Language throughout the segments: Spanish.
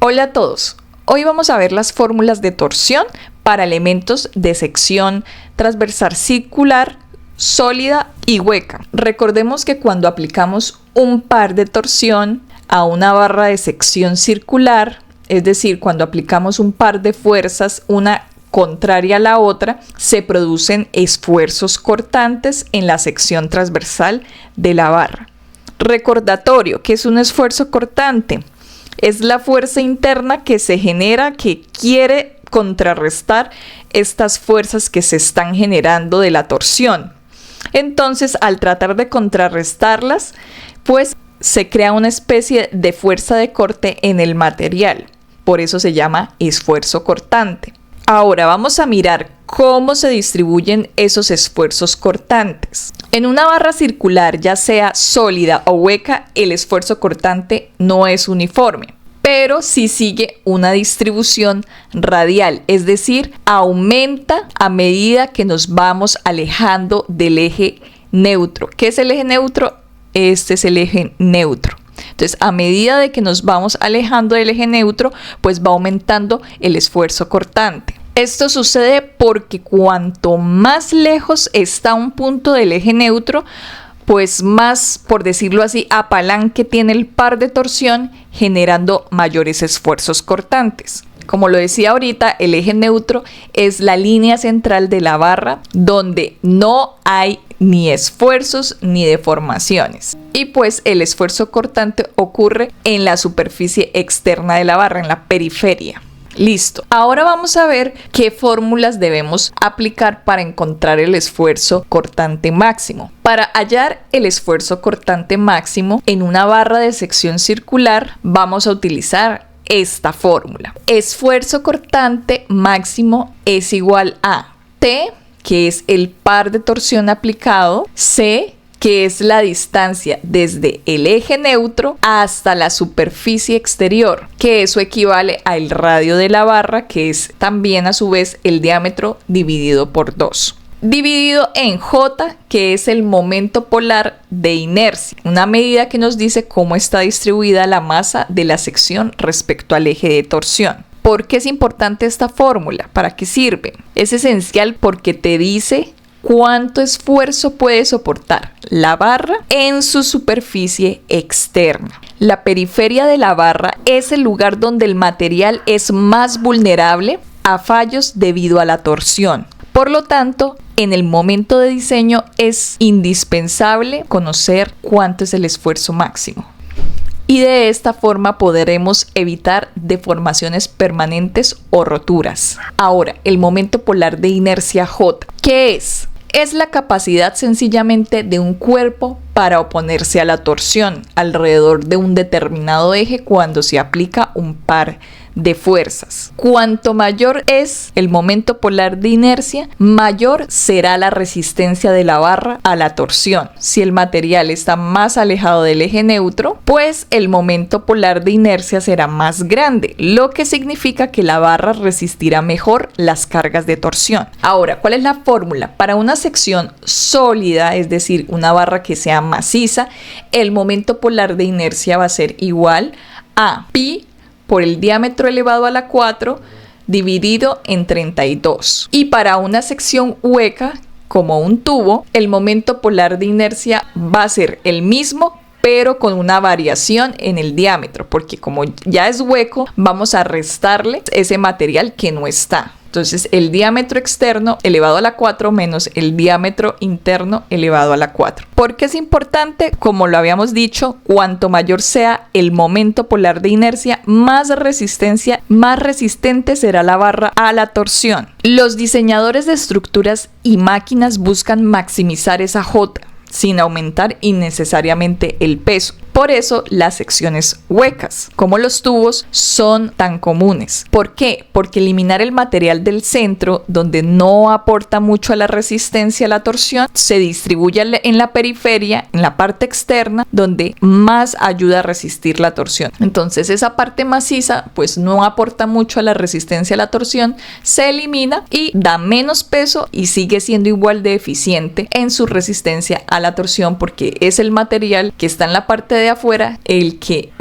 Hola a todos, hoy vamos a ver las fórmulas de torsión para elementos de sección transversal circular, sólida y hueca. Recordemos que cuando aplicamos un par de torsión a una barra de sección circular, es decir, cuando aplicamos un par de fuerzas, una contraria a la otra, se producen esfuerzos cortantes en la sección transversal de la barra. Recordatorio, ¿qué es un esfuerzo cortante? Es la fuerza interna que se genera, que quiere contrarrestar estas fuerzas que se están generando de la torsión. Entonces, al tratar de contrarrestarlas, pues se crea una especie de fuerza de corte en el material. Por eso se llama esfuerzo cortante. Ahora vamos a mirar cómo se distribuyen esos esfuerzos cortantes. En una barra circular, ya sea sólida o hueca, el esfuerzo cortante no es uniforme, pero sí sigue una distribución radial, es decir, aumenta a medida que nos vamos alejando del eje neutro. ¿Qué es el eje neutro? Este es el eje neutro. Entonces, a medida de que nos vamos alejando del eje neutro, pues va aumentando el esfuerzo cortante. Esto sucede porque cuanto más lejos está un punto del eje neutro, pues más, por decirlo así, apalanque tiene el par de torsión, generando mayores esfuerzos cortantes. Como lo decía ahorita, el eje neutro es la línea central de la barra donde no hay ni esfuerzos ni deformaciones. Y pues el esfuerzo cortante ocurre en la superficie externa de la barra, en la periferia. Listo. Ahora vamos a ver qué fórmulas debemos aplicar para encontrar el esfuerzo cortante máximo. Para hallar el esfuerzo cortante máximo en una barra de sección circular, vamos a utilizar esta fórmula. Esfuerzo cortante máximo es igual a T, que es el par de torsión aplicado, C, que es la distancia desde el eje neutro hasta la superficie exterior, que eso equivale al radio de la barra, que es también a su vez el diámetro dividido por 2. Dividido en J, que es el momento polar de inercia, una medida que nos dice cómo está distribuida la masa de la sección respecto al eje de torsión. ¿Por qué es importante esta fórmula? ¿Para qué sirve? Es esencial porque te dice cuánto esfuerzo puede soportar la barra en su superficie externa. La periferia de la barra es el lugar donde el material es más vulnerable a fallos debido a la torsión. Por lo tanto, en el momento de diseño es indispensable conocer cuánto es el esfuerzo máximo. Y de esta forma podremos evitar deformaciones permanentes o roturas. Ahora, el momento polar de inercia J. ¿Qué es? Es la capacidad sencillamente de un cuerpo para oponerse a la torsión alrededor de un determinado eje cuando se aplica un par de fuerzas. Cuanto mayor es el momento polar de inercia, mayor será la resistencia de la barra a la torsión. Si el material está más alejado del eje neutro, pues el momento polar de inercia será más grande, lo que significa que la barra resistirá mejor las cargas de torsión. Ahora, ¿cuál es la fórmula? Para una sección sólida, es decir, una barra que sea maciza, el momento polar de inercia va a ser igual a pi por el diámetro elevado a la 4 dividido en 32. Y para una sección hueca, como un tubo, el momento polar de inercia va a ser el mismo, pero con una variación en el diámetro, porque como ya es hueco, vamos a restarle ese material que no está. Entonces, el diámetro externo elevado a la 4 menos el diámetro interno elevado a la 4. ¿Por qué es importante? Como lo habíamos dicho, cuanto mayor sea el momento polar de inercia, más resistente será la barra a la torsión. Los diseñadores de estructuras y máquinas buscan maximizar esa J sin aumentar innecesariamente el peso. Por eso las secciones huecas, como los tubos, son tan comunes. ¿Por qué? Porque eliminar el material del centro, donde no aporta mucho a la resistencia a la torsión, se distribuye en la periferia, en la parte externa, donde más ayuda a resistir la torsión. Entonces esa parte maciza, pues no aporta mucho a la resistencia a la torsión, se elimina y da menos peso y sigue siendo igual de eficiente en su resistencia a la torsión, porque es el material que está en la parte de afuera el que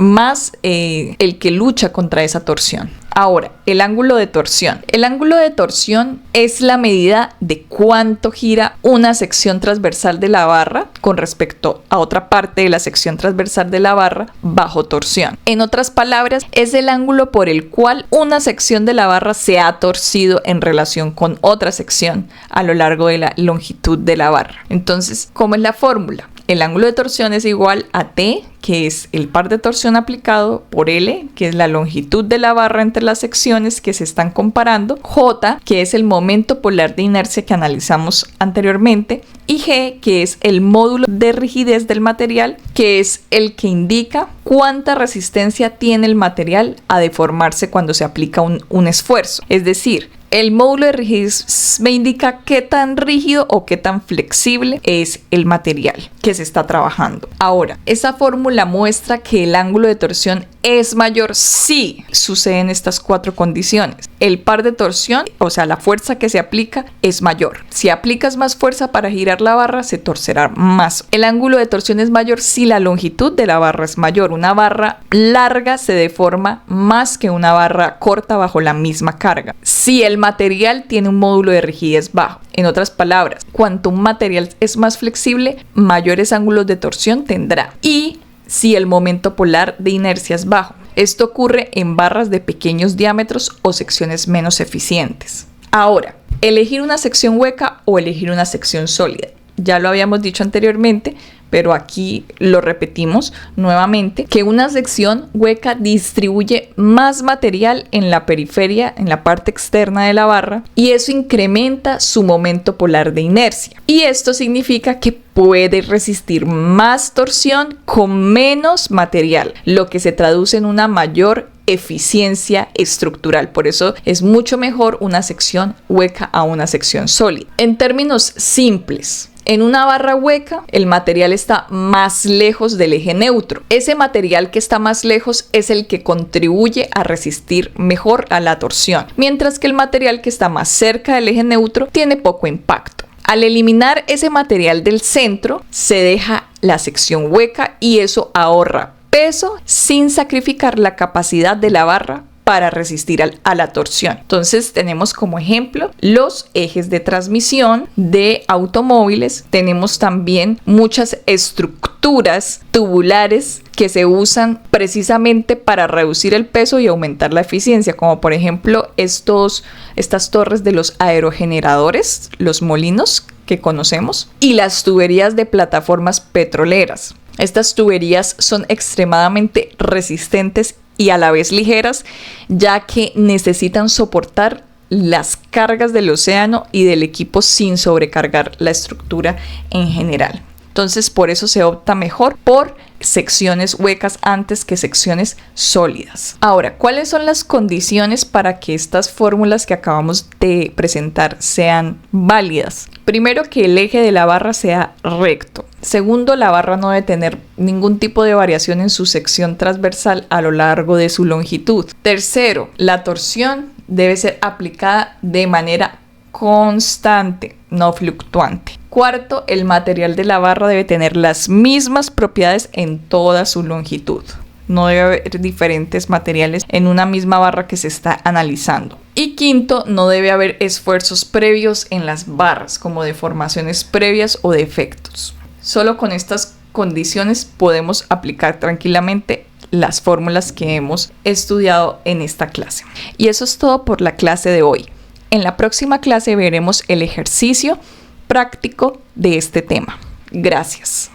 lucha contra esa torsión. Ahora, el ángulo de torsión. El ángulo de torsión es la medida de cuánto gira una sección transversal de la barra con respecto a otra parte de la sección transversal de la barra bajo torsión. En otras palabras, es el ángulo por el cual una sección de la barra se ha torcido en relación con otra sección a lo largo de la longitud de la barra. Entonces, ¿cómo es la fórmula? El ángulo de torsión es igual a T, que es el par de torsión aplicado, por L, que es la longitud de la barra entre las secciones que se están comparando, J, que es el momento polar de inercia que analizamos anteriormente, y G, que es el módulo de rigidez del material, que es el que indica cuánta resistencia tiene el material a deformarse cuando se aplica un esfuerzo. Es decir, el módulo de rigidez me indica qué tan rígido o qué tan flexible es el material que se está trabajando. Ahora, esa fórmula muestra que el ángulo de torsión es mayor si suceden estas 4 condiciones. El par de torsión, o sea, la fuerza que se aplica, es mayor. Si aplicas más fuerza para girar la barra, se torcerá más. El ángulo de torsión es mayor si la longitud de la barra es mayor. Una barra larga se deforma más que una barra corta bajo la misma carga. Si el material tiene un módulo de rigidez bajo. En otras palabras, cuanto un material es más flexible, mayores ángulos de torsión tendrá. Y si el momento polar de inercia es bajo. Esto ocurre en barras de pequeños diámetros o secciones menos eficientes. Ahora, elegir una sección hueca o elegir una sección sólida. Ya lo habíamos dicho anteriormente, pero aquí lo repetimos nuevamente, que una sección hueca distribuye más material en la periferia, en la parte externa de la barra, y eso incrementa su momento polar de inercia. Y esto significa que puede resistir más torsión con menos material, lo que se traduce en una mayor eficiencia estructural. Por eso es mucho mejor una sección hueca a una sección sólida. En términos simples, en una barra hueca, el material está más lejos del eje neutro. Ese material que está más lejos es el que contribuye a resistir mejor a la torsión, mientras que el material que está más cerca del eje neutro tiene poco impacto. Al eliminar ese material del centro, se deja la sección hueca y eso ahorra peso sin sacrificar la capacidad de la barra para resistir a la torsión. Entonces tenemos como ejemplo los ejes de transmisión de automóviles. Tenemos también muchas estructuras tubulares que se usan precisamente para reducir el peso y aumentar la eficiencia, como por ejemplo estas torres de los aerogeneradores, los molinos que conocemos, y las tuberías de plataformas petroleras. Estas tuberías son extremadamente resistentes y a la vez ligeras, ya que necesitan soportar las cargas del océano y del equipo sin sobrecargar la estructura en general. Entonces, por eso se opta mejor por secciones huecas antes que secciones sólidas. Ahora, ¿cuáles son las condiciones para que estas fórmulas que acabamos de presentar sean válidas? Primero, que el eje de la barra sea recto. Segundo, la barra no debe tener ningún tipo de variación en su sección transversal a lo largo de su longitud. Tercero, la torsión debe ser aplicada de manera constante, no fluctuante. Cuarto, el material de la barra debe tener las mismas propiedades en toda su longitud. No debe haber diferentes materiales en una misma barra que se está analizando. Y quinto, no debe haber esfuerzos previos en las barras, como deformaciones previas o defectos. Solo con estas condiciones podemos aplicar tranquilamente las fórmulas que hemos estudiado en esta clase. Y eso es todo por la clase de hoy. En la próxima clase veremos el ejercicio práctico de este tema. Gracias.